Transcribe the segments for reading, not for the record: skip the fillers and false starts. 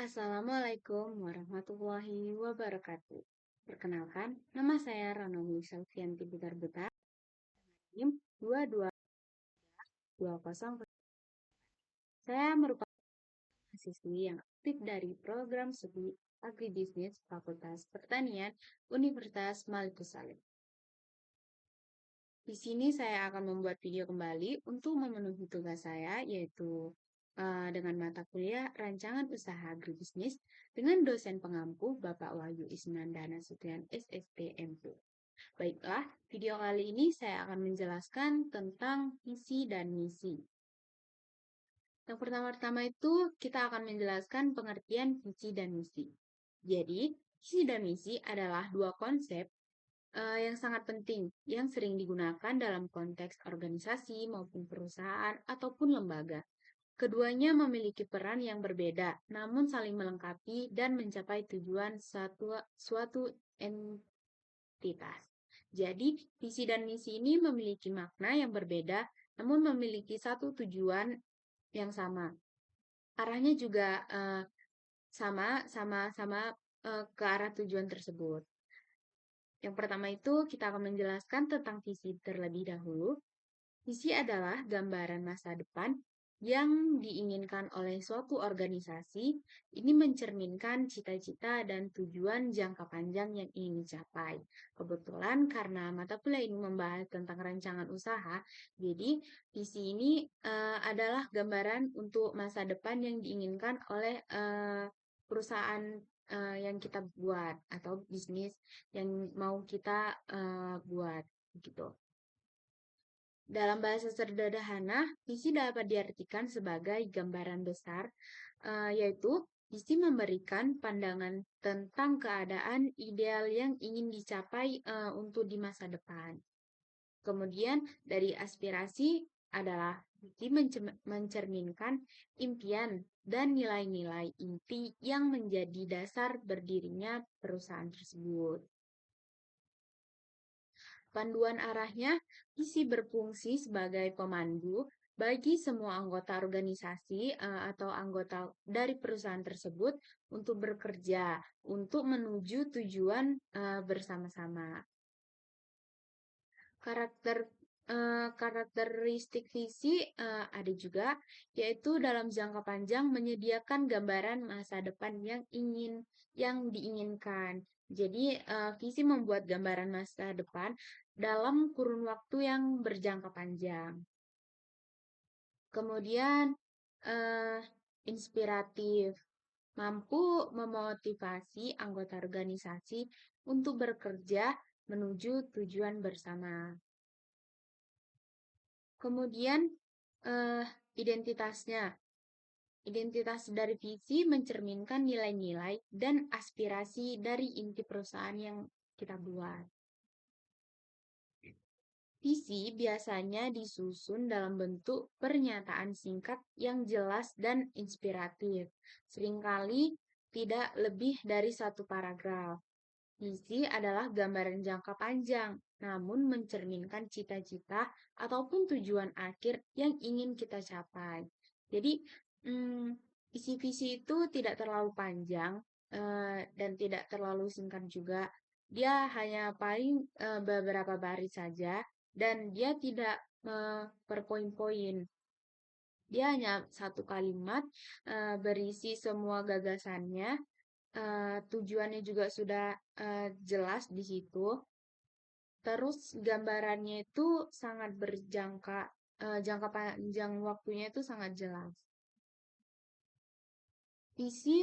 Assalamualaikum warahmatullahi wabarakatuh. Perkenalkan, nama saya Ranomi Selvianti Butar Butar, NIM 2220. Saya merupakan mahasiswi yang aktif dari program studi Agribisnis Fakultas Pertanian Universitas Maliku Saleh. Di sini saya akan membuat video kembali untuk memenuhi tugas saya, yaitu dengan mata kuliah Rancangan Usaha Agribisnis dengan dosen pengampu Bapak Wahyu Isnandana Sutrian SST MP. Baiklah, video kali ini saya akan menjelaskan tentang visi dan misi. Yang pertama-tama itu kita akan menjelaskan pengertian visi dan misi. Jadi, visi dan misi adalah dua konsep yang sangat penting yang sering digunakan dalam konteks organisasi maupun perusahaan ataupun lembaga. Keduanya memiliki peran yang berbeda, namun saling melengkapi dan mencapai tujuan suatu entitas. Jadi, visi dan misi ini memiliki makna yang berbeda, namun memiliki satu tujuan yang sama. Arahnya juga sama ke arah tujuan tersebut. Yang pertama itu kita akan menjelaskan tentang visi terlebih dahulu. Visi adalah gambaran masa depan yang diinginkan oleh suatu organisasi. Ini mencerminkan cita-cita dan tujuan jangka panjang yang ingin dicapai. Kebetulan karena mata kuliah ini membahas tentang rancangan usaha, jadi visi ini adalah gambaran untuk masa depan yang diinginkan oleh perusahaan yang kita buat atau bisnis yang mau kita buat gitu. Dalam bahasa sederhana, visi dapat diartikan sebagai gambaran besar, yaitu visi memberikan pandangan tentang keadaan ideal yang ingin dicapai untuk di masa depan. Kemudian dari aspirasi adalah visi mencerminkan impian dan nilai-nilai inti yang menjadi dasar berdirinya perusahaan tersebut. Panduan arahnya, visi berfungsi sebagai pemandu bagi semua anggota organisasi atau anggota dari perusahaan tersebut untuk bekerja untuk menuju tujuan bersama-sama. Karakteristik visi ada juga, yaitu dalam jangka panjang menyediakan gambaran masa depan yang diinginkan. Jadi visi membuat gambaran masa depan dalam kurun waktu yang berjangka panjang. Kemudian inspiratif, mampu memotivasi anggota organisasi untuk bekerja menuju tujuan bersama. Kemudian identitasnya. Identitas dari visi mencerminkan nilai-nilai dan aspirasi dari inti perusahaan yang kita buat. Visi biasanya disusun dalam bentuk pernyataan singkat yang jelas dan inspiratif. Seringkali tidak lebih dari satu paragraf. Visi adalah gambaran jangka panjang, namun mencerminkan cita-cita ataupun tujuan akhir yang ingin kita capai. Jadi, visi-visi itu tidak terlalu panjang dan tidak terlalu singkat juga. Dia hanya paling beberapa baris saja dan dia tidak per poin-poin. Dia hanya satu kalimat berisi semua gagasannya. Tujuannya juga sudah jelas di situ. Terus gambarannya itu sangat jangka panjang waktunya itu sangat jelas. Visi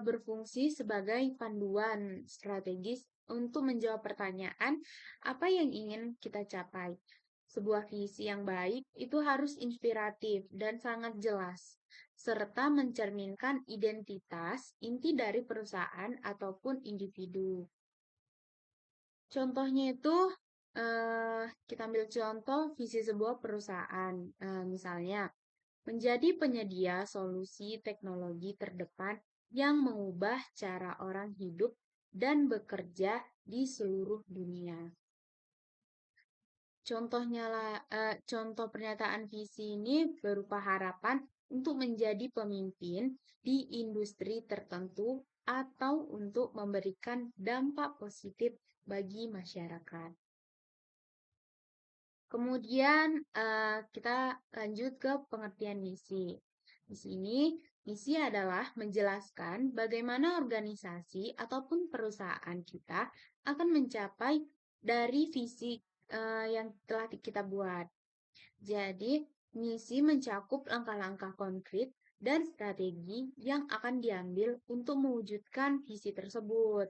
berfungsi sebagai panduan strategis untuk menjawab pertanyaan apa yang ingin kita capai. Sebuah visi yang baik itu harus inspiratif dan sangat jelas, serta mencerminkan identitas inti dari perusahaan ataupun individu. Contohnya itu, kita ambil contoh visi sebuah perusahaan. Misalnya, menjadi penyedia solusi teknologi terdepan yang mengubah cara orang hidup dan bekerja di seluruh dunia. Contoh pernyataan visi ini berupa harapan untuk menjadi pemimpin di industri tertentu atau untuk memberikan dampak positif bagi masyarakat. Kemudian kita lanjut ke pengertian misi. Di sini, misi adalah menjelaskan bagaimana organisasi ataupun perusahaan kita akan mencapai dari visi yang telah kita buat. Jadi, misi mencakup langkah-langkah konkret dan strategi yang akan diambil untuk mewujudkan visi tersebut.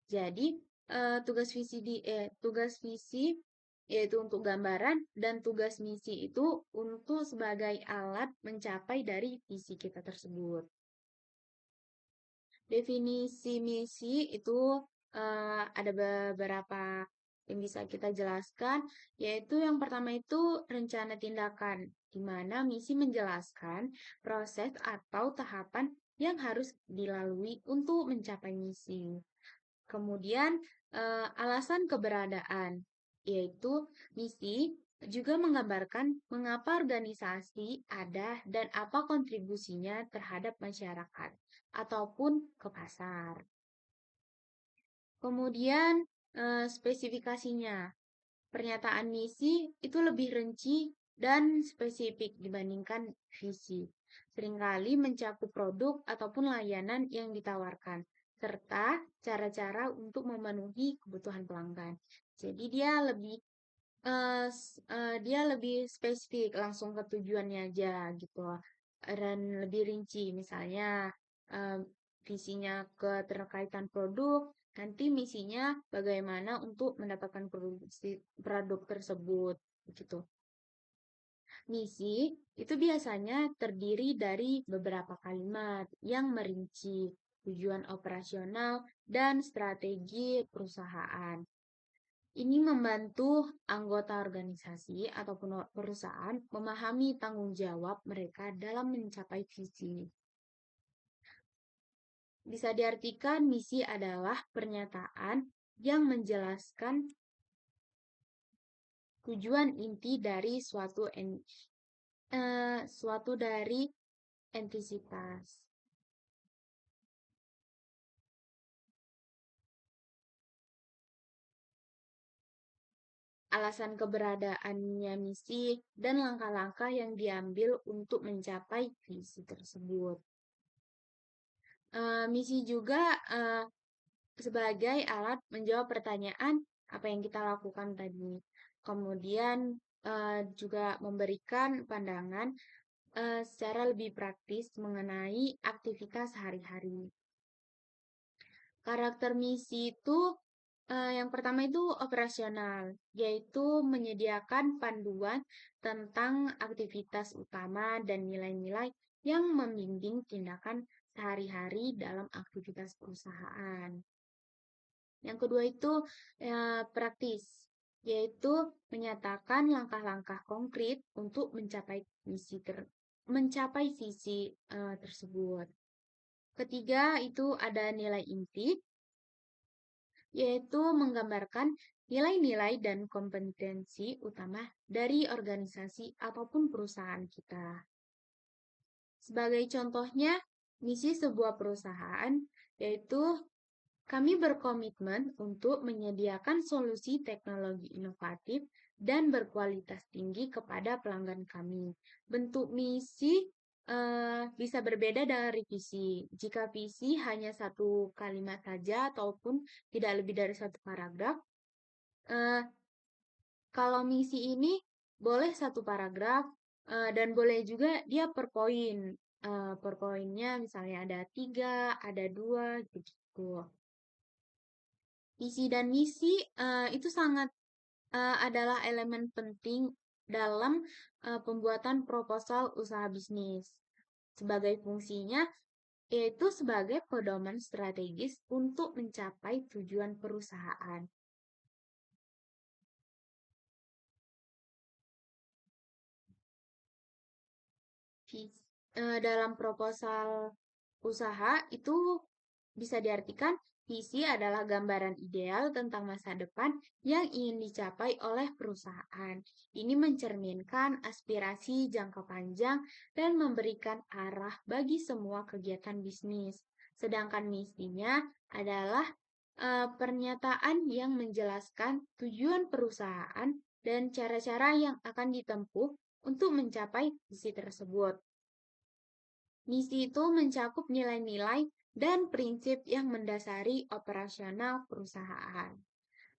Jadi, tugas visi yaitu untuk gambaran dan tugas misi itu untuk sebagai alat mencapai dari visi kita tersebut. Definisi misi itu ada beberapa yang bisa kita jelaskan, yaitu yang pertama itu rencana tindakan, di mana misi menjelaskan proses atau tahapan yang harus dilalui untuk mencapai misi. Kemudian alasan keberadaan, yaitu misi juga menggambarkan mengapa organisasi ada dan apa kontribusinya terhadap masyarakat ataupun ke pasar. Kemudian spesifikasinya. Pernyataan misi itu lebih rinci dan spesifik dibandingkan visi. Seringkali mencakup produk ataupun layanan yang ditawarkan, serta cara-cara untuk memenuhi kebutuhan pelanggan. Jadi dia lebih spesifik, langsung ke tujuannya aja gitu, dan lebih rinci. Misalnya eh, visinya keterkaitan produk, nanti misinya bagaimana untuk mendapatkan produk tersebut gitu. Misi itu biasanya terdiri dari beberapa kalimat yang merinci tujuan operasional dan strategi perusahaan. Ini membantu anggota organisasi ataupun perusahaan memahami tanggung jawab mereka dalam mencapai visi. Bisa diartikan misi adalah pernyataan yang menjelaskan tujuan inti dari suatu dari entitas. Alasan keberadaannya misi dan langkah-langkah yang diambil untuk mencapai visi tersebut. Misi juga sebagai alat menjawab pertanyaan apa yang kita lakukan tadi. Kemudian juga memberikan pandangan secara lebih praktis mengenai aktivitas sehari-hari. Karakter misi itu yang pertama itu operasional, yaitu menyediakan panduan tentang aktivitas utama dan nilai-nilai yang membimbing tindakan sehari-hari dalam aktivitas perusahaan. Yang kedua itu praktis, yaitu menyatakan langkah-langkah konkret untuk mencapai visi tersebut. Ketiga itu ada nilai inti, yaitu menggambarkan nilai-nilai dan kompetensi utama dari organisasi ataupun perusahaan kita. Sebagai contohnya, misi sebuah perusahaan yaitu kami berkomitmen untuk menyediakan solusi teknologi inovatif dan berkualitas tinggi kepada pelanggan kami. Bentuk misi bisa berbeda dari visi. Jika visi hanya satu kalimat saja ataupun tidak lebih dari satu paragraf, eh, kalau misi ini boleh satu paragraf dan boleh juga dia per poin. Per poinnya misalnya ada 3, ada 2, gitu. Visi dan misi itu sangat adalah elemen penting dalam pembuatan proposal usaha bisnis. Sebagai fungsinya yaitu sebagai pedoman strategis untuk mencapai tujuan perusahaan. Dalam proposal usaha itu bisa diartikan Visi adalah gambaran ideal tentang masa depan yang ingin dicapai oleh perusahaan. Ini mencerminkan aspirasi jangka panjang dan memberikan arah bagi semua kegiatan bisnis. Sedangkan misinya adalah pernyataan yang menjelaskan tujuan perusahaan dan cara-cara yang akan ditempuh untuk mencapai visi tersebut. Misi itu mencakup nilai-nilai dan prinsip yang mendasari operasional perusahaan.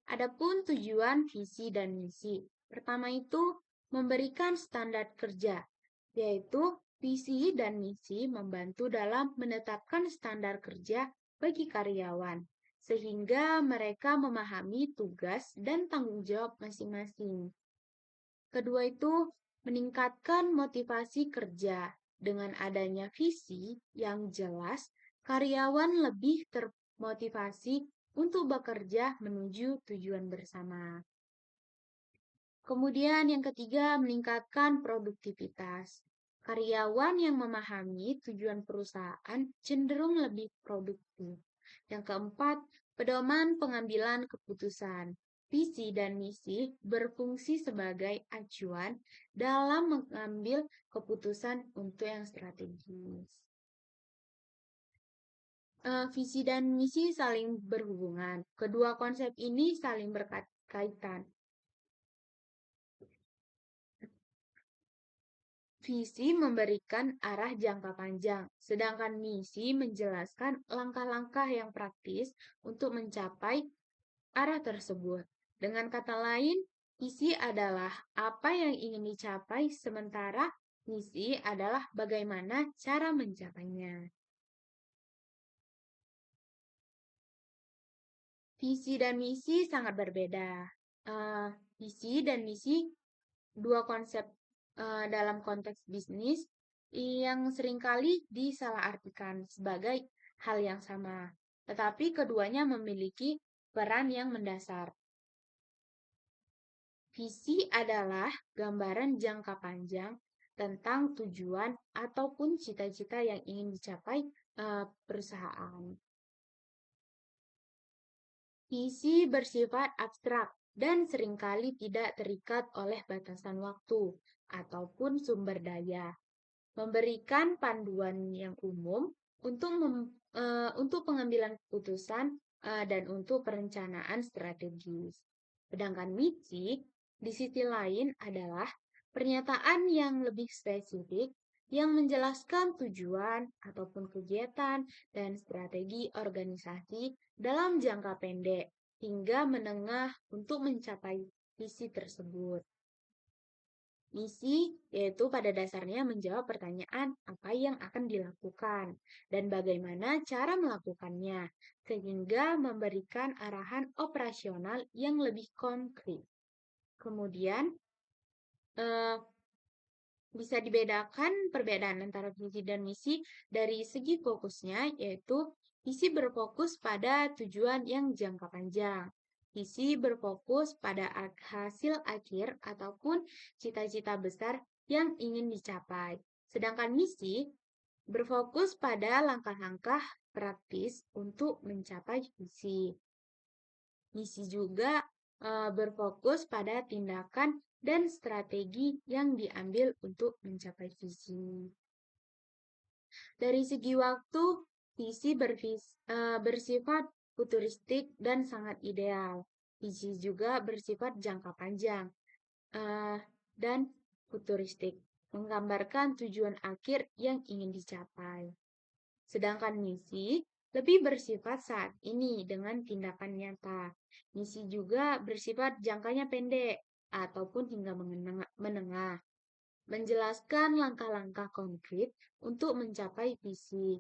Adapun tujuan visi dan misi. Pertama itu memberikan standar kerja, yaitu visi dan misi membantu dalam menetapkan standar kerja bagi karyawan, sehingga mereka memahami tugas dan tanggung jawab masing-masing. Kedua itu meningkatkan motivasi kerja. Dengan adanya visi yang jelas, karyawan lebih termotivasi untuk bekerja menuju tujuan bersama. Kemudian yang ketiga, meningkatkan produktivitas. Karyawan yang memahami tujuan perusahaan cenderung lebih produktif. Yang keempat, pedoman pengambilan keputusan. Visi dan misi berfungsi sebagai acuan dalam mengambil keputusan untuk yang strategis. Visi dan misi saling berhubungan. Kedua konsep ini saling berkaitan. Visi memberikan arah jangka panjang, sedangkan misi menjelaskan langkah-langkah yang praktis untuk mencapai arah tersebut. Dengan kata lain, visi adalah apa yang ingin dicapai, sementara misi adalah bagaimana cara mencapainya. Visi dan misi sangat berbeda. Visi dan misi dua konsep dalam konteks bisnis yang seringkali disalahartikan sebagai hal yang sama, tetapi keduanya memiliki peran yang mendasar. Visi adalah gambaran jangka panjang tentang tujuan ataupun cita-cita yang ingin dicapai perusahaan. Visi bersifat abstrak dan seringkali tidak terikat oleh batasan waktu ataupun sumber daya, memberikan panduan yang umum untuk pengambilan keputusan dan untuk perencanaan strategis. Sedangkan misi di sisi lain adalah pernyataan yang lebih spesifik yang menjelaskan tujuan ataupun kegiatan dan strategi organisasi dalam jangka pendek hingga menengah untuk mencapai visi tersebut. Misi yaitu pada dasarnya menjawab pertanyaan apa yang akan dilakukan dan bagaimana cara melakukannya, sehingga memberikan arahan operasional yang lebih konkret. Kemudian, bisa dibedakan perbedaan antara visi dan misi dari segi fokusnya, yaitu visi berfokus pada tujuan yang jangka panjang. Visi berfokus pada hasil akhir ataupun cita-cita besar yang ingin dicapai. Sedangkan misi berfokus pada langkah-langkah praktis untuk mencapai visi. Misi juga berfokus pada tindakan dan strategi yang diambil untuk mencapai visi. Dari segi waktu, visi bersifat futuristik dan sangat ideal. Visi juga bersifat jangka panjang dan futuristik, menggambarkan tujuan akhir yang ingin dicapai. Sedangkan misi lebih bersifat saat ini dengan tindakan nyata. Misi juga bersifat jangkanya pendek ataupun hingga menengah, menjelaskan langkah-langkah konkret untuk mencapai visi.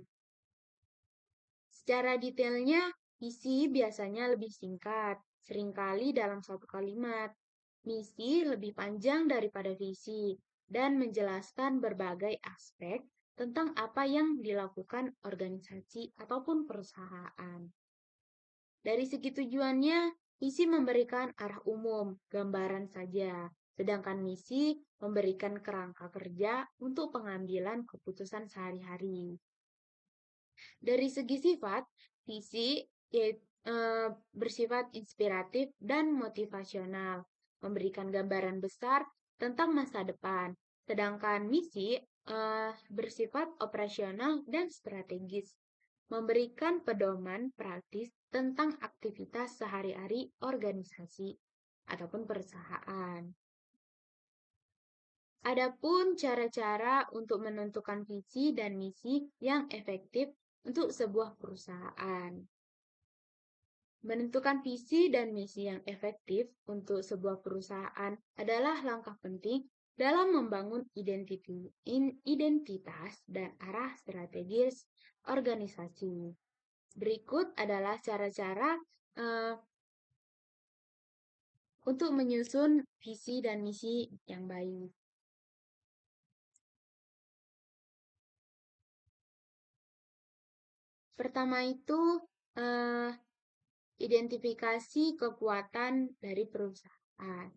Secara detailnya, visi biasanya lebih singkat, seringkali dalam satu kalimat. Misi lebih panjang daripada visi dan menjelaskan berbagai aspek tentang apa yang dilakukan organisasi ataupun perusahaan. Dari segi tujuannya, visi memberikan arah umum, gambaran saja, sedangkan misi memberikan kerangka kerja untuk pengambilan keputusan sehari-hari. Dari segi sifat, visi yaitu bersifat inspiratif dan motivasional, memberikan gambaran besar tentang masa depan. Sedangkan misi bersifat operasional dan strategis, memberikan pedoman praktis tentang aktivitas sehari-hari organisasi ataupun perusahaan. Adapun cara-cara untuk menentukan visi dan misi yang efektif untuk sebuah perusahaan. Menentukan visi dan misi yang efektif untuk sebuah perusahaan adalah langkah penting dalam membangun identitas dan arah strategis organisasi. Berikut adalah cara-cara untuk menyusun visi dan misi yang baik. Pertama itu identifikasi kekuatan dari perusahaan,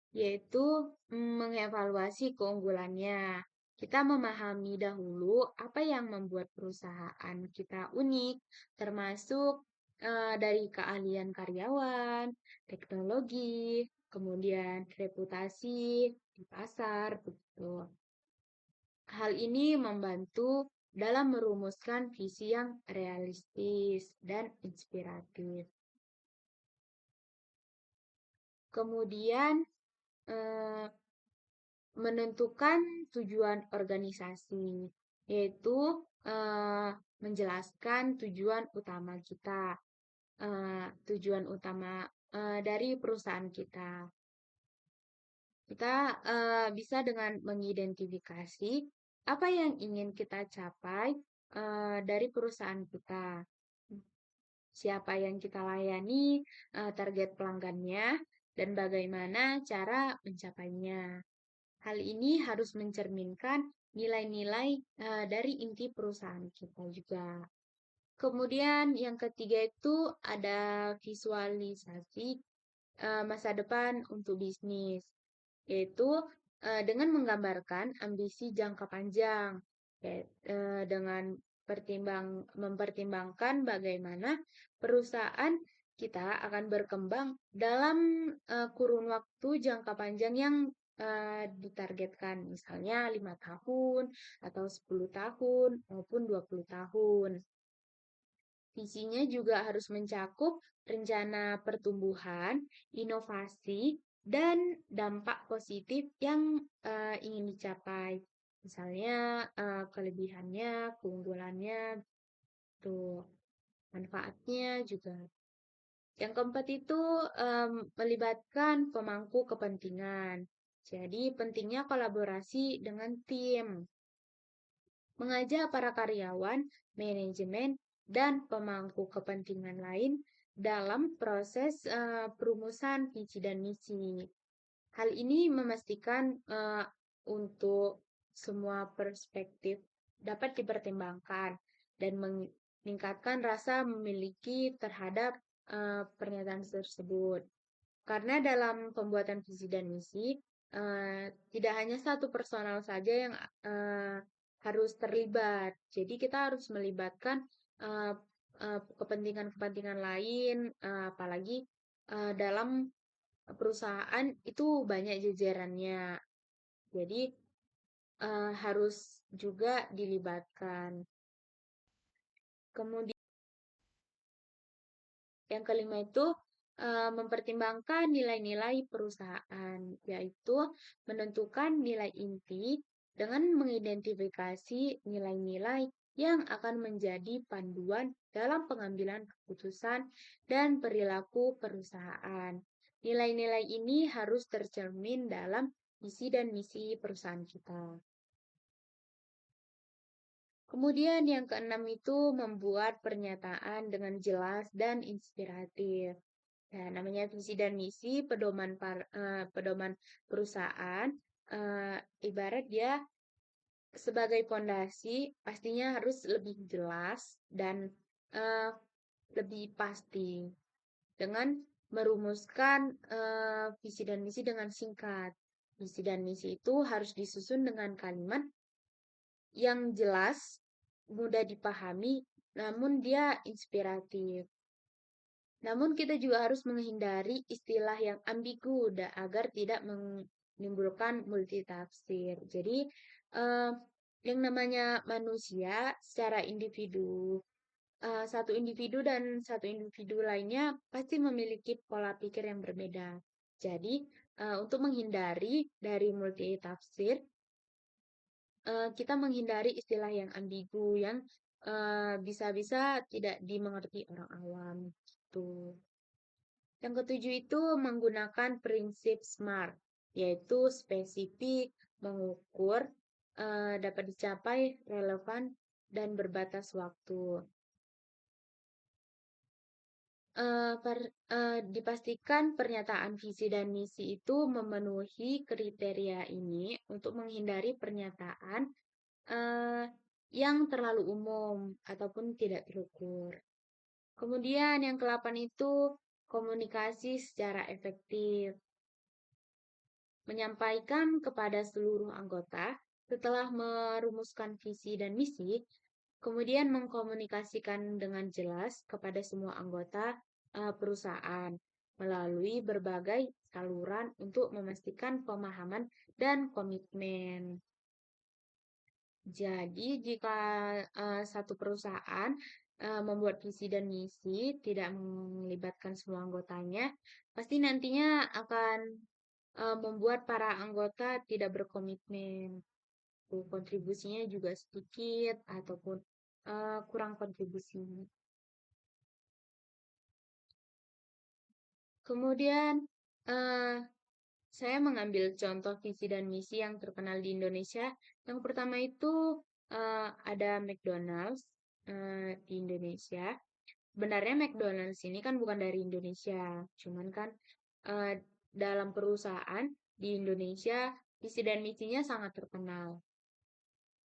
yaitu mengevaluasi keunggulannya. Kita memahami dahulu apa yang membuat perusahaan kita unik, termasuk dari keahlian karyawan, teknologi, kemudian reputasi di pasar, begitu. Hal ini membantu dalam merumuskan visi yang realistis dan inspiratif. Kemudian, menentukan tujuan organisasi, yaitu menjelaskan tujuan utama kita, tujuan utama dari perusahaan kita. Kita bisa dengan mengidentifikasi apa yang ingin kita capai dari perusahaan kita. Siapa yang kita layani, target pelanggannya, dan bagaimana cara mencapainya. Hal ini harus mencerminkan nilai-nilai dari inti perusahaan kita juga. Kemudian yang ketiga itu ada visualisasi masa depan untuk bisnis, yaitu dengan menggambarkan ambisi jangka panjang, dengan mempertimbangkan bagaimana perusahaan kita akan berkembang dalam kurun waktu jangka panjang yang ditargetkan, misalnya 5 tahun atau 10 tahun maupun 20 tahun. Visinya juga harus mencakup rencana pertumbuhan, inovasi, dan dampak positif yang ingin dicapai. Misalnya kelebihannya, keunggulannya, tuh manfaatnya juga. Yang keempat itu melibatkan pemangku kepentingan. Jadi pentingnya kolaborasi dengan tim. Mengajak para karyawan, manajemen, dan pemangku kepentingan lain dalam proses perumusan visi dan misi. Hal ini memastikan untuk semua perspektif dapat dipertimbangkan dan meningkatkan rasa memiliki terhadap pernyataan tersebut. Karena dalam pembuatan visi dan misi, tidak hanya satu personal saja yang harus terlibat. Jadi kita harus melibatkan kepentingan-kepentingan lain, apalagi dalam perusahaan itu banyak jajarannya. Jadi harus juga dilibatkan. Kemudian yang kelima itu mempertimbangkan nilai-nilai perusahaan, yaitu menentukan nilai inti dengan mengidentifikasi nilai-nilai yang akan menjadi panduan dalam pengambilan keputusan dan perilaku perusahaan. Nilai-nilai ini harus tercermin dalam visi dan misi perusahaan kita. Kemudian yang keenam itu membuat pernyataan dengan jelas dan inspiratif. Ya, namanya visi dan misi pedoman perusahaan, ibarat dia sebagai pondasi pastinya harus lebih jelas dan lebih pasti dengan merumuskan visi dan misi dengan singkat. Visi dan misi itu harus disusun dengan kalimat yang jelas, mudah dipahami, namun dia inspiratif. Namun kita juga harus menghindari istilah yang ambigu agar tidak menimbulkan multitafsir. Jadi eh, yang namanya manusia secara individu, satu individu dan satu individu lainnya pasti memiliki pola pikir yang berbeda. Jadi untuk menghindari dari multitafsir, kita menghindari istilah yang ambigu yang bisa-bisa tidak dimengerti orang awam gitu. Yang ketujuh itu menggunakan prinsip SMART, yaitu spesifik, mengukur, dapat dicapai, relevan, dan berbatas waktu. Dipastikan pernyataan visi dan misi itu memenuhi kriteria ini untuk menghindari pernyataan eh, yang terlalu umum ataupun tidak terukur. Kemudian yang ke-8 itu komunikasi secara efektif. Menyampaikan kepada seluruh anggota setelah merumuskan visi dan misi, kemudian mengkomunikasikan dengan jelas kepada semua anggota perusahaan melalui berbagai saluran untuk memastikan pemahaman dan komitmen. Jadi, jika satu perusahaan membuat visi dan misi tidak melibatkan semua anggotanya, pasti nantinya akan membuat para anggota tidak berkomitmen. Kontribusinya juga sedikit ataupun kurang kontribusi. Kemudian, eh, saya mengambil contoh visi dan misi yang terkenal di Indonesia. Yang pertama itu ada McDonald's di Indonesia. Sebenarnya McDonald's ini kan bukan dari Indonesia, cuman kan eh, dalam perusahaan di Indonesia visi dan misinya sangat terkenal.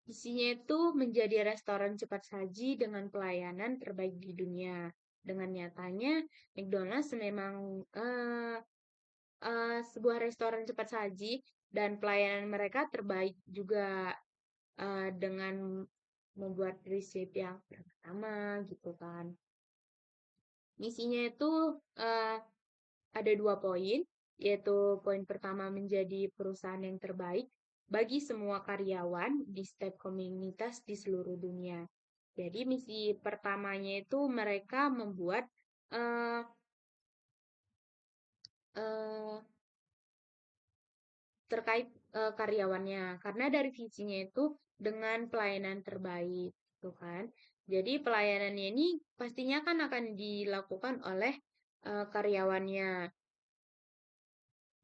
Visinya itu menjadi restoran cepat saji dengan pelayanan terbaik di dunia. Dengan nyatanya, McDonald's memang sebuah restoran cepat saji dan pelayanan mereka terbaik juga dengan membuat resep yang pertama gitu kan. Misinya itu uh, ada 2 poin, yaitu poin pertama menjadi perusahaan yang terbaik bagi semua karyawan di setiap komunitas di seluruh dunia. Jadi misi pertamanya itu mereka membuat uh, uh, terkait karyawannya, karena dari visinya itu dengan pelayanan terbaik, gitu kan. Jadi pelayanannya ini pastinya kan akan dilakukan oleh karyawannya.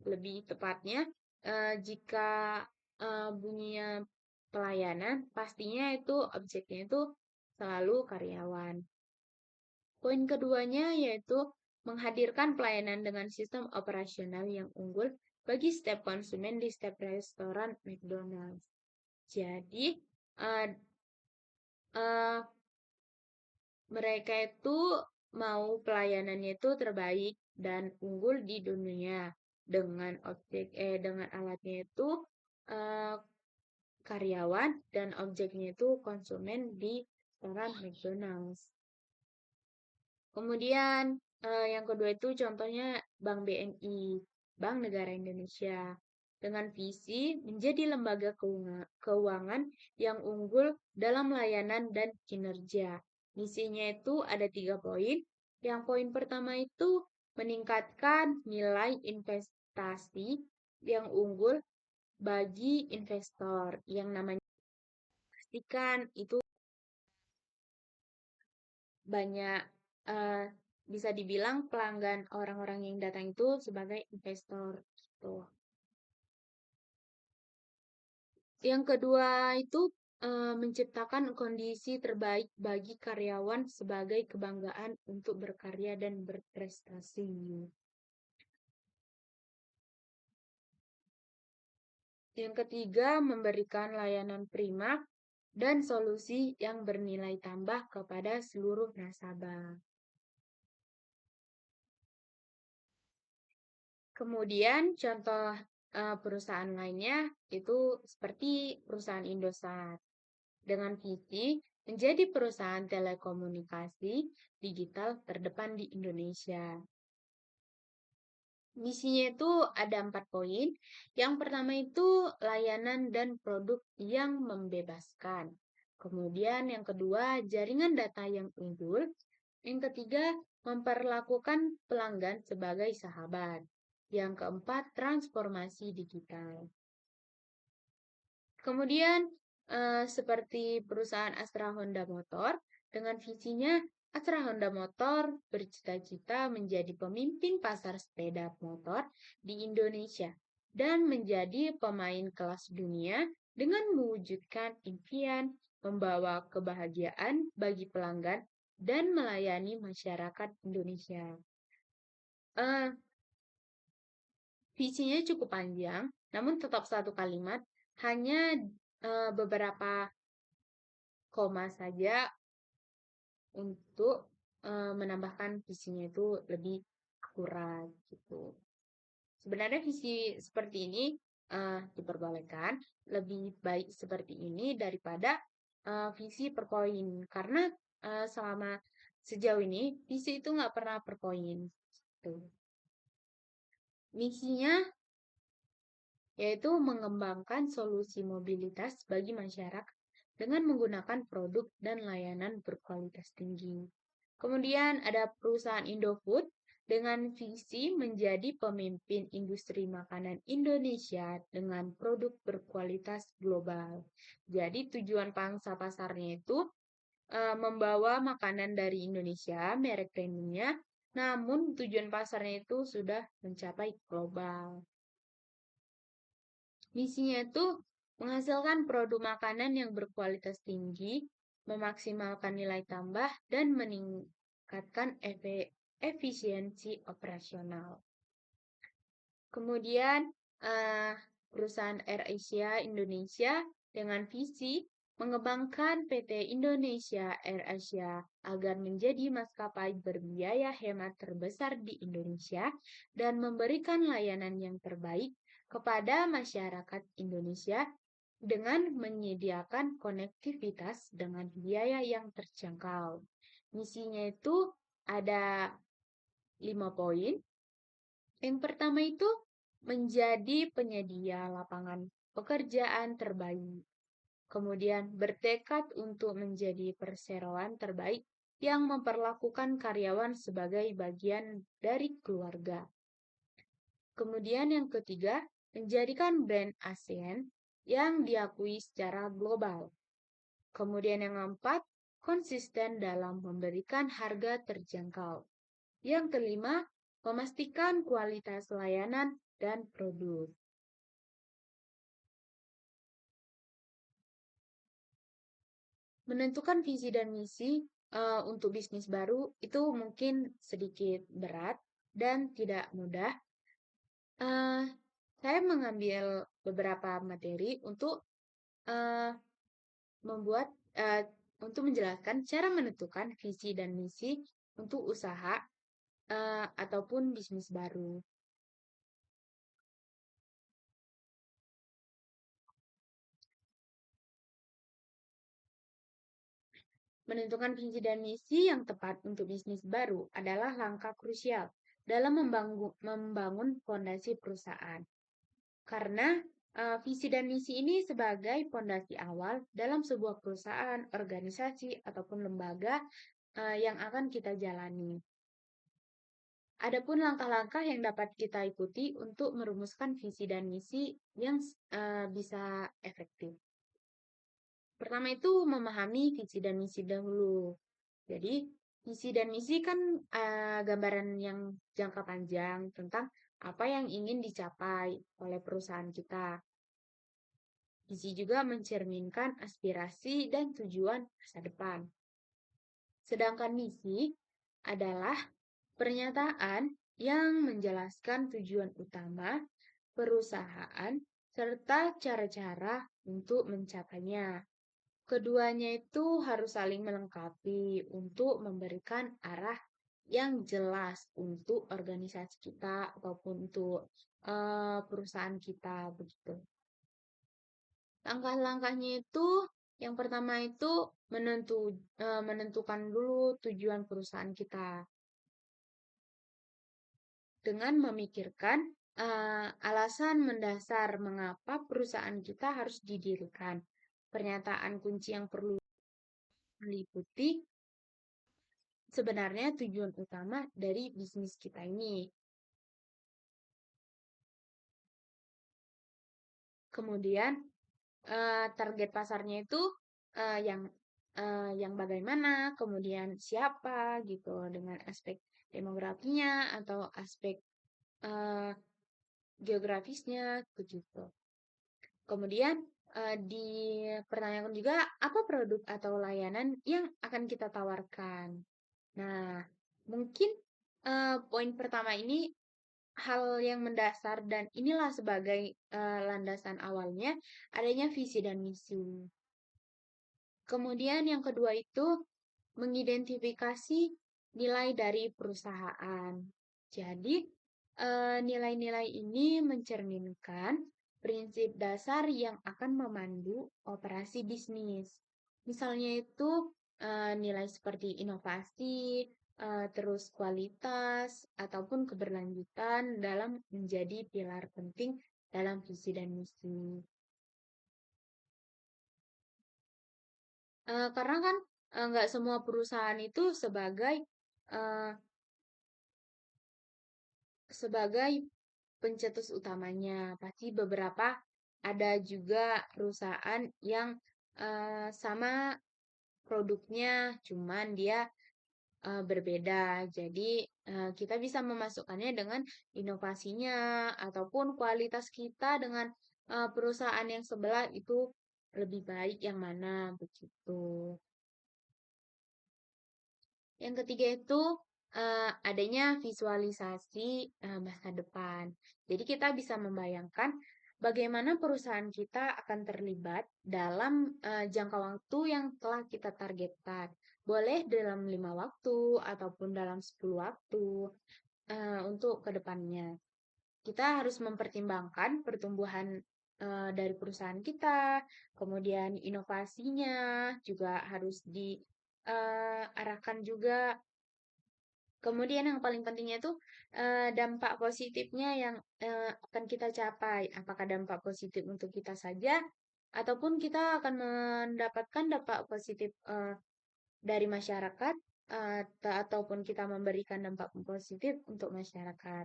Lebih tepatnya, jika bunyinya pelayanan, pastinya itu objeknya itu selalu karyawan. Poin keduanya yaitu menghadirkan pelayanan dengan sistem operasional yang unggul bagi setiap konsumen di setiap restoran McDonald's. Jadi, uh, uh, mereka itu mau pelayanannya itu terbaik dan unggul di dunia dengan alatnya itu uh, karyawan dan objeknya itu konsumen di restoran McDonald's. Kemudian yang kedua itu contohnya Bank BNI, Bank Negara Indonesia, dengan visi menjadi lembaga keuangan yang unggul dalam layanan dan kinerja. Misinya itu ada 3 poin. Yang poin pertama itu meningkatkan nilai investasi yang unggul bagi investor yang namanya pastikan itu banyak eh, bisa dibilang pelanggan orang-orang yang datang itu sebagai investor gitu. Yang kedua itu menciptakan kondisi terbaik bagi karyawan sebagai kebanggaan untuk berkarya dan berprestasi. Yang ketiga, memberikan layanan prima dan solusi yang bernilai tambah kepada seluruh nasabah. Kemudian contoh perusahaan lainnya itu seperti perusahaan Indosat. dengan visi menjadi perusahaan telekomunikasi digital terdepan di Indonesia. Misinya itu ada 4 poin. Yang pertama itu layanan dan produk yang membebaskan. Kemudian yang kedua, jaringan data yang unggul. Yang ketiga, memperlakukan pelanggan sebagai sahabat. Yang keempat, transformasi digital. Kemudian, seperti perusahaan Astra Honda Motor, dengan visinya Astra Honda Motor bercita-cita menjadi pemimpin pasar sepeda motor di Indonesia dan menjadi pemain kelas dunia dengan mewujudkan impian membawa kebahagiaan bagi pelanggan dan melayani masyarakat Indonesia. Visinya cukup panjang, namun tetap satu kalimat, hanya beberapa koma saja untuk menambahkan visinya itu lebih akurat gitu. Sebenarnya visi seperti ini diperbolehkan, lebih baik seperti ini daripada visi per poin, karena selama sejauh ini visi itu nggak pernah per poin. Gitu. Misinya yaitu mengembangkan solusi mobilitas bagi masyarakat dengan menggunakan produk dan layanan berkualitas tinggi. Kemudian ada perusahaan Indofood dengan visi menjadi pemimpin industri makanan Indonesia dengan produk berkualitas global. Jadi tujuan pangsa pasarnya itu membawa makanan dari Indonesia, merek premiumnya, namun tujuan pasarnya itu sudah mencapai global. Misinya itu menghasilkan produk makanan yang berkualitas tinggi, memaksimalkan nilai tambah, dan meningkatkan efisiensi operasional. Kemudian, perusahaan AirAsia Indonesia dengan visi mengembangkan PT Indonesia AirAsia agar menjadi maskapai berbiaya hemat terbesar di Indonesia dan memberikan layanan yang terbaik kepada masyarakat Indonesia dengan menyediakan konektivitas dengan biaya yang terjangkau. Misinya itu ada 5 poin. Yang pertama itu menjadi penyedia lapangan pekerjaan terbaik. Kemudian bertekad untuk menjadi perseroan terbaik yang memperlakukan karyawan sebagai bagian dari keluarga. Kemudian yang ketiga, menjadikan brand ASEAN yang diakui secara global. Kemudian yang keempat, konsisten dalam memberikan harga terjangkau. Yang kelima, memastikan kualitas layanan dan produk. Menentukan visi dan misi untuk bisnis baru itu mungkin sedikit berat dan tidak mudah. Saya mengambil beberapa materi untuk membuat untuk menjelaskan cara menentukan visi dan misi untuk usaha ataupun bisnis baru. Menentukan visi dan misi yang tepat untuk bisnis baru adalah langkah krusial dalam membangun fondasi perusahaan. Karena visi dan misi ini sebagai fondasi awal dalam sebuah perusahaan, organisasi, ataupun lembaga yang akan kita jalani. Adapun langkah-langkah yang dapat kita ikuti untuk merumuskan visi dan misi yang bisa efektif. Pertama itu memahami visi dan misi dahulu. Jadi, visi dan misi kan gambaran yang jangka panjang tentang apa yang ingin dicapai oleh perusahaan kita. Visi juga mencerminkan aspirasi dan tujuan masa depan. Sedangkan misi adalah pernyataan yang menjelaskan tujuan utama perusahaan serta cara-cara untuk mencapainya. Keduanya itu harus saling melengkapi untuk memberikan arah yang jelas untuk organisasi kita ataupun untuk perusahaan kita begitu. Langkah-langkahnya itu Yang pertama itu menentukan dulu tujuan perusahaan kita dengan memikirkan alasan mendasar mengapa perusahaan kita harus didirikan. Pernyataan kunci yang perlu meliputi sebenarnya tujuan utama dari bisnis kita ini. Kemudian target pasarnya itu yang bagaimana, kemudian siapa gitu dengan aspek demografinya atau aspek eh, geografisnya begitu. Kemudian dipertanyakan juga apa produk atau layanan yang akan kita tawarkan. Nah, mungkin poin pertama ini hal yang mendasar dan inilah sebagai landasan awalnya adanya visi dan misi. Kemudian yang kedua itu mengidentifikasi nilai dari perusahaan. Jadi, nilai-nilai ini mencerminkan prinsip dasar yang akan memandu operasi bisnis. Misalnya itu nilai seperti inovasi, terus kualitas, ataupun keberlanjutan dalam menjadi pilar penting dalam visi dan misi. Karena kan nggak semua perusahaan itu eh, sebagai pencetus utamanya. Pasti beberapa ada juga perusahaan yang sama produknya, cuman dia berbeda. Jadi kita bisa memasukkannya dengan inovasinya ataupun kualitas kita dengan perusahaan yang sebelah itu lebih baik yang mana begitu. Yang ketiga itu adanya visualisasi masa depan. Jadi kita bisa membayangkan bagaimana perusahaan kita akan terlibat dalam jangka waktu yang telah kita targetkan. Boleh dalam 5 waktu ataupun dalam 10 waktu untuk kedepannya. Kita harus mempertimbangkan pertumbuhan dari perusahaan kita, kemudian inovasinya juga harus diarahkan juga. Kemudian yang paling pentingnya itu dampak positifnya yang akan kita capai. Apakah dampak positif untuk kita saja, ataupun kita akan mendapatkan dampak positif dari masyarakat, ataupun kita memberikan dampak positif untuk masyarakat.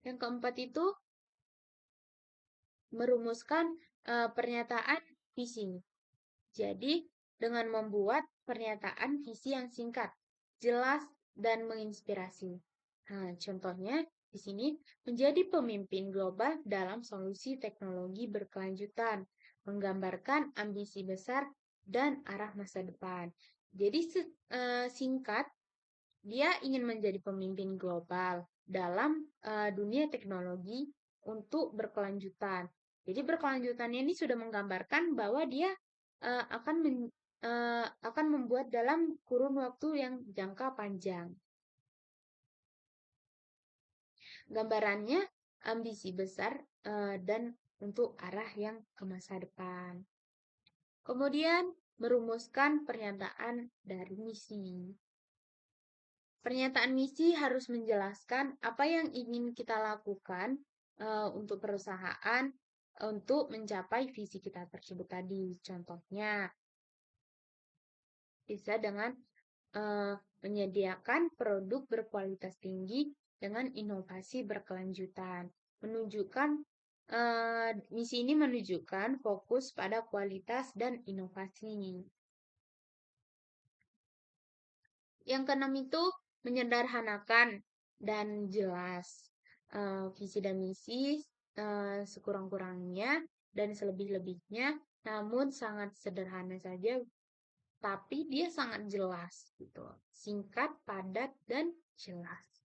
Yang keempat itu merumuskan pernyataan visi. Jadi, dengan membuat pernyataan visi yang singkat, jelas, dan menginspirasi. Nah, contohnya di sini menjadi pemimpin global dalam solusi teknologi berkelanjutan, menggambarkan ambisi besar dan arah masa depan. Jadi singkat, dia ingin menjadi pemimpin global dalam dunia teknologi untuk berkelanjutan. Jadi berkelanjutannya ini sudah menggambarkan bahwa dia akan membuat dalam kurun waktu yang jangka panjang. Gambarannya ambisi besar dan untuk arah yang ke masa depan. Kemudian merumuskan pernyataan dari misi. Pernyataan misi harus menjelaskan apa yang ingin kita lakukan untuk perusahaan untuk mencapai visi kita tersebut tadi. Contohnya, bisa dengan menyediakan produk berkualitas tinggi dengan inovasi berkelanjutan. Misi ini menunjukkan fokus pada kualitas dan inovasi. Yang keenam itu menyederhanakan dan jelas. Visi dan misi sekurang-kurangnya dan selebih-lebihnya, namun sangat sederhana saja, tapi dia sangat jelas gitu. Singkat, padat, dan jelas.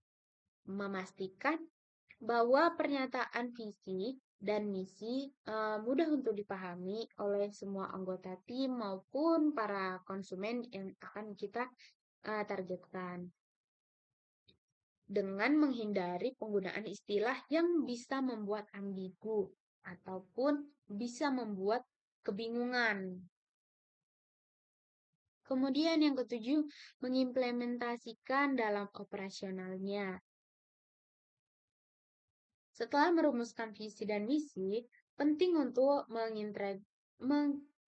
Memastikan bahwa pernyataan visi dan misi mudah untuk dipahami oleh semua anggota tim maupun para konsumen yang akan kita targetkan dengan menghindari penggunaan istilah yang bisa membuat ambigu ataupun bisa membuat kebingungan. Kemudian yang ketujuh, mengimplementasikan dalam operasionalnya. Setelah merumuskan visi dan misi, penting untuk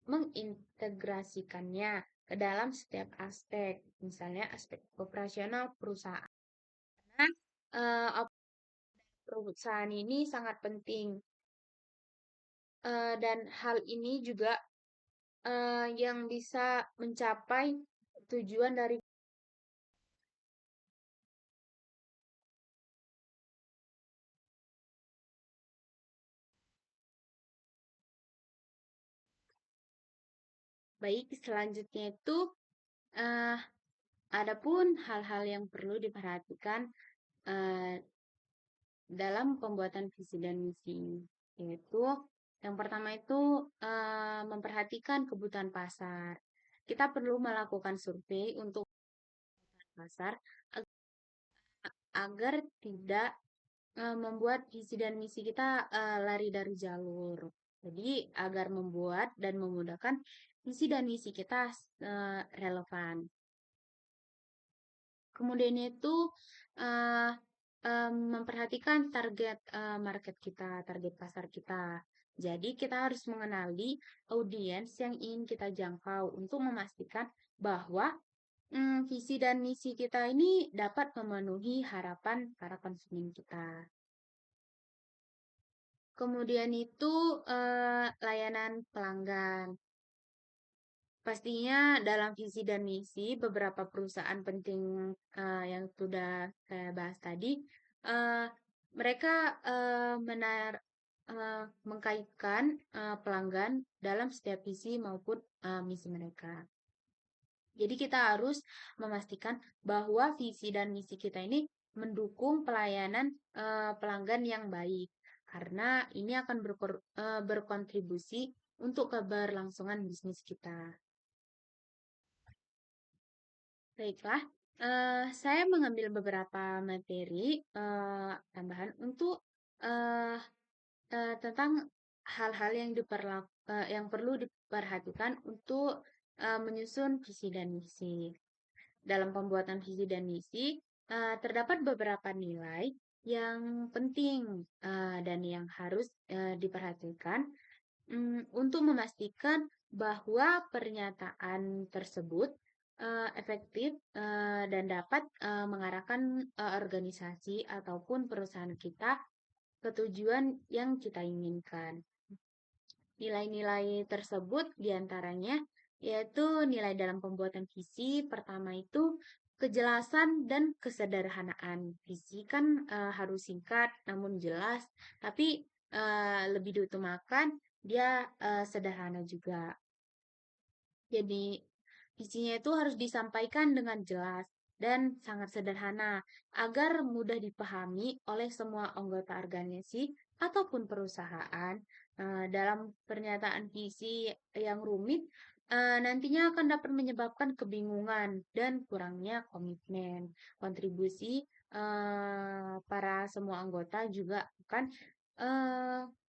mengintegrasikannya ke dalam setiap aspek, misalnya aspek operasional perusahaan. Karena perusahaan ini sangat penting, dan hal ini juga yang bisa mencapai tujuan dari baik. Selanjutnya itu uh, adapun hal-hal yang perlu diperhatikan uh, dalam pembuatan visi dan misi, yaitu yang pertama itu memperhatikan kebutuhan pasar. Kita perlu melakukan survei untuk pasar agar tidak membuat visi dan misi kita lari dari jalur. Jadi agar membuat dan memudahkan visi dan misi kita relevan. Kemudian itu uh, memperhatikan target market kita, target pasar kita. Jadi kita harus mengenali audiens yang ingin kita jangkau untuk memastikan bahwa visi dan misi kita ini dapat memenuhi harapan para konsumen kita. Kemudian itu layanan pelanggan. Pastinya dalam visi dan misi beberapa perusahaan penting yang sudah saya bahas tadi, uh, mereka mengkaitkan pelanggan dalam setiap visi maupun misi mereka. Jadi kita harus memastikan bahwa visi dan misi kita ini mendukung pelayanan pelanggan yang baik, karena ini akan berkontribusi untuk keberlangsungan bisnis kita. Baiklah, saya mengambil beberapa materi tambahan untuk uh, tentang hal-hal yang perlu diperhatikan untuk menyusun visi dan misi. Dalam pembuatan visi dan misi, terdapat beberapa nilai yang penting dan yang harus diperhatikan untuk memastikan bahwa pernyataan tersebut efektif dan dapat mengarahkan organisasi ataupun perusahaan kita ke tujuan yang kita inginkan. Nilai-nilai tersebut diantaranya yaitu nilai dalam pembuatan visi. Pertama itu kejelasan dan kesederhanaan. Visi kan harus singkat namun jelas, tapi lebih diutamakan dia sederhana juga. Jadi visinya itu harus disampaikan dengan jelas dan sangat sederhana agar mudah dipahami oleh semua anggota organisasi ataupun perusahaan. Dalam pernyataan visi yang rumit nantinya akan dapat menyebabkan kebingungan dan kurangnya komitmen. Kontribusi para semua anggota juga akan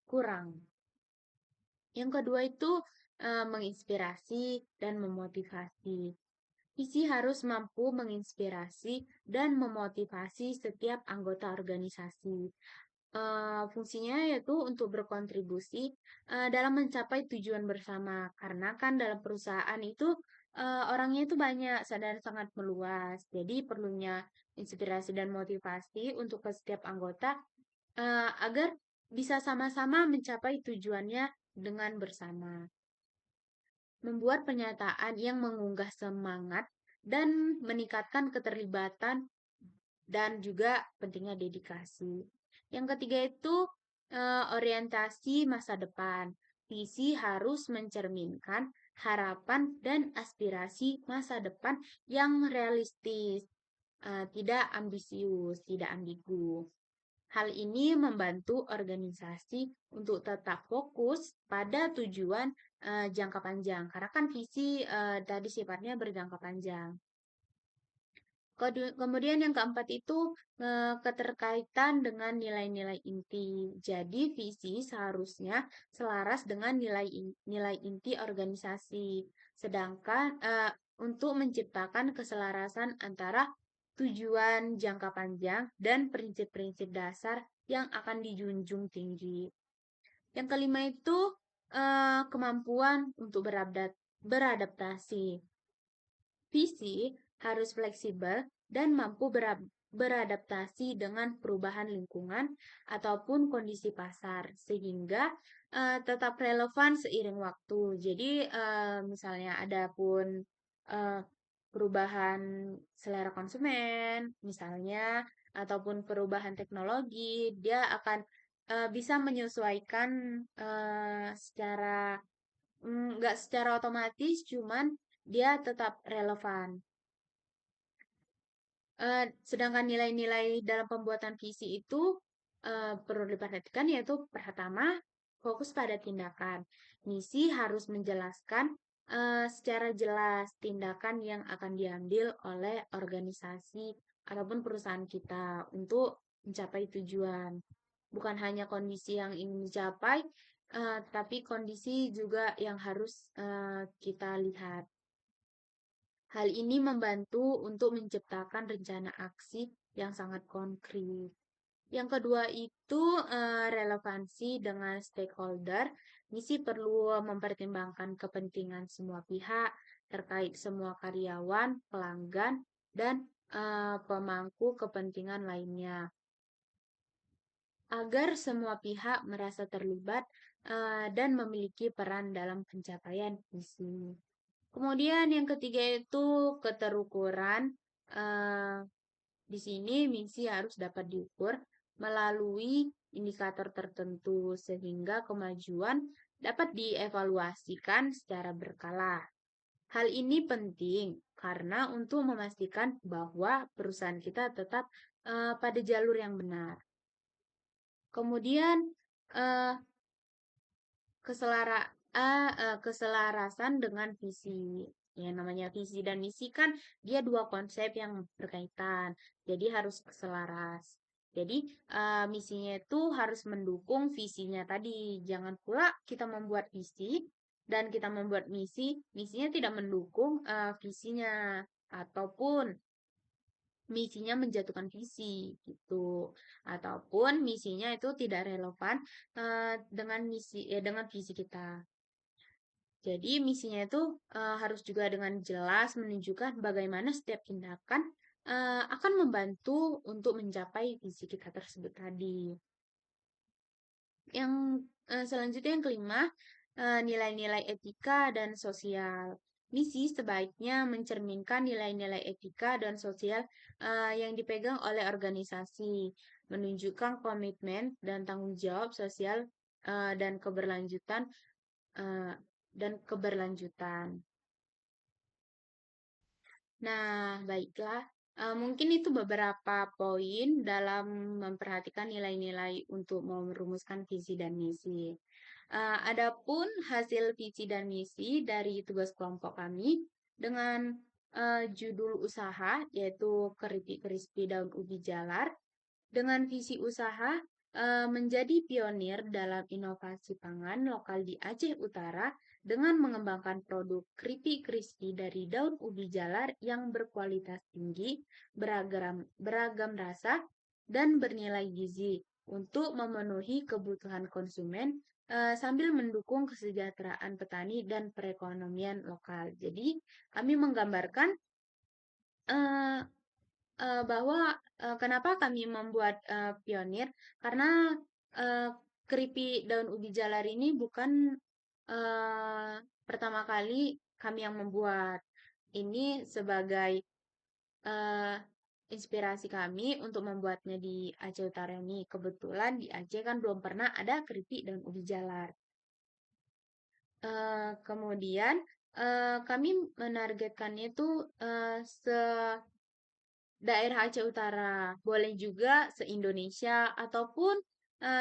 kurang. Yang kedua itu menginspirasi dan memotivasi. Visi harus mampu menginspirasi dan memotivasi setiap anggota organisasi. Fungsinya yaitu untuk berkontribusi dalam mencapai tujuan bersama. Karena kan dalam perusahaan itu orangnya itu banyak dan sangat meluas. Jadi perlunya inspirasi dan motivasi untuk ke setiap anggota agar bisa sama-sama mencapai tujuannya dengan bersama. Membuat pernyataan yang mengunggah semangat dan meningkatkan keterlibatan dan juga pentingnya dedikasi. Yang ketiga itu orientasi masa depan. Visi harus mencerminkan harapan dan aspirasi masa depan yang realistis, tidak ambisius, tidak ambigu. Hal ini membantu organisasi untuk tetap fokus pada tujuan jangka panjang, karena kan visi tadi sifatnya berjangka panjang. Kemudian yang keempat itu keterkaitan dengan nilai-nilai inti. Jadi visi seharusnya selaras dengan nilai inti organisasi. Sedangkan untuk menciptakan keselarasan antara tujuan jangka panjang dan prinsip-prinsip dasar yang akan dijunjung tinggi. Yang kelima itu kemampuan untuk beradaptasi. Visi harus fleksibel dan mampu beradaptasi dengan perubahan lingkungan ataupun kondisi pasar sehingga tetap relevan seiring waktu. Jadi misalnya ada pun eh, perubahan selera konsumen misalnya ataupun perubahan teknologi, dia akan bisa menyesuaikan secara nggak secara otomatis, cuman dia tetap relevan. Sedangkan nilai-nilai dalam pembuatan visi itu perlu diperhatikan yaitu pertama, fokus pada tindakan. Misi harus menjelaskan secara jelas tindakan yang akan diambil oleh organisasi ataupun perusahaan kita untuk mencapai tujuan. Bukan hanya kondisi yang ingin dicapai, tapi kondisi juga yang harus kita lihat. Hal ini membantu untuk menciptakan rencana aksi yang sangat konkret. Yang kedua itu relevansi dengan stakeholder. Misi perlu mempertimbangkan kepentingan semua pihak terkait semua karyawan, pelanggan, dan pemangku kepentingan lainnya. Agar semua pihak merasa terlibat dan memiliki peran dalam pencapaian visi. Kemudian yang ketiga itu keterukuran. Eh, di sini misi harus dapat diukur melalui indikator tertentu sehingga kemajuan dapat dievaluasikan secara berkala. Hal ini penting karena untuk memastikan bahwa perusahaan kita tetap pada jalur yang benar. Kemudian eh, keselarasan dengan visi. Ya, namanya visi dan misi kan dia dua konsep yang berkaitan. Jadi harus selaras. Jadi misinya itu harus mendukung visinya tadi. Jangan pula kita membuat visi dan kita membuat misi, misinya tidak mendukung visinya ataupun misinya menjatuhkan visi gitu ataupun misinya itu tidak relevan dengan visi kita. Jadi misinya itu harus juga dengan jelas menunjukkan bagaimana setiap tindakan akan membantu untuk mencapai visi kita tersebut tadi. Yang selanjutnya yang kelima, nilai-nilai etika dan sosial. Misi sebaiknya mencerminkan nilai-nilai etika dan sosial yang dipegang oleh organisasi, menunjukkan komitmen dan tanggung jawab sosial dan keberlanjutan eh, keberlanjutan. Nah, baiklah. Mungkin itu beberapa poin dalam memperhatikan nilai-nilai untuk merumuskan visi dan misi. Adapun hasil visi dan misi dari tugas kelompok kami dengan judul usaha yaitu Keripik Crispy Daun Ubi Jalar dengan visi usaha menjadi pionir dalam inovasi pangan lokal di Aceh Utara dengan mengembangkan produk keripik crispy dari daun ubi jalar yang berkualitas tinggi, beragam rasa, dan bernilai gizi untuk memenuhi kebutuhan konsumen sambil mendukung kesejahteraan petani dan perekonomian lokal. Jadi, kami menggambarkan eh, bahwa kenapa kami membuat pionir karena uh, keripik daun ubi jalar ini bukan uh, pertama kali kami yang membuat ini sebagai uh, inspirasi kami untuk membuatnya di Aceh Utara ini. Kebetulan di Aceh kan belum pernah ada keripik daun ubi jalar. Kemudian kami menargetkannya itu se daerah Aceh Utara, boleh juga se-Indonesia ataupun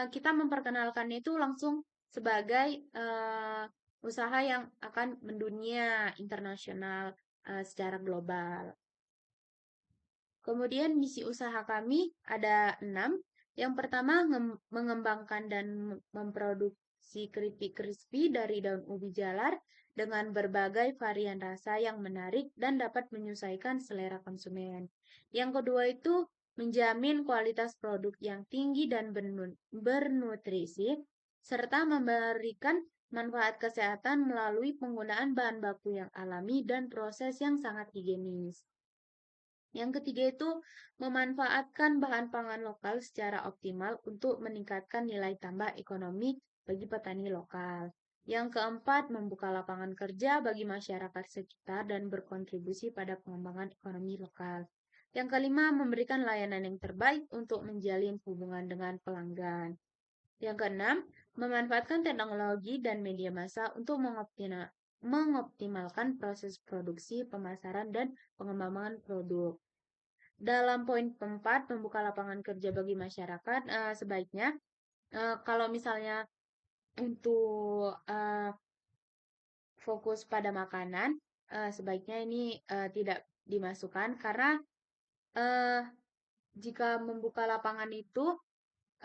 kita memperkenalkannya itu langsung sebagai usaha yang akan mendunia internasional secara global. Kemudian misi usaha kami ada 6. Yang pertama, mengembangkan dan memproduksi keripik crispy dari daun ubi jalar dengan berbagai varian rasa yang menarik dan dapat menyesuaikan selera konsumen. Yang kedua itu menjamin kualitas produk yang tinggi dan bernutrisi, serta memberikan manfaat kesehatan melalui penggunaan bahan baku yang alami dan proses yang sangat higienis. Yang ketiga itu memanfaatkan bahan pangan lokal secara optimal untuk meningkatkan nilai tambah ekonomi bagi petani lokal. Yang keempat, membuka lapangan kerja bagi masyarakat sekitar dan berkontribusi pada pengembangan ekonomi lokal. Yang kelima, memberikan layanan yang terbaik untuk menjalin hubungan dengan pelanggan. Yang keenam, memanfaatkan teknologi dan media massa untuk mengoptimalkan proses produksi, pemasaran, dan pengembangan produk. Dalam poin keempat, membuka lapangan kerja bagi masyarakat, sebaiknya kalau misalnya untuk fokus pada makanan, sebaiknya ini tidak dimasukkan karena uh, jika membuka lapangan itu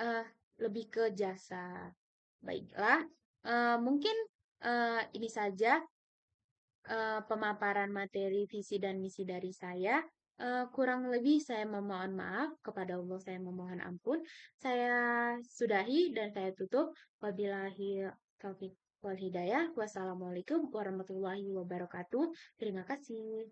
uh, lebih ke jasa. Baiklah, mungkin ini saja pemaparan materi visi dan misi dari saya. Kurang lebih saya memohon maaf, kepada Allah saya memohon ampun. Saya sudahi dan saya tutup. Wabillahi taufiq wal hidayah. Wassalamualaikum warahmatullahi wabarakatuh. Terima kasih.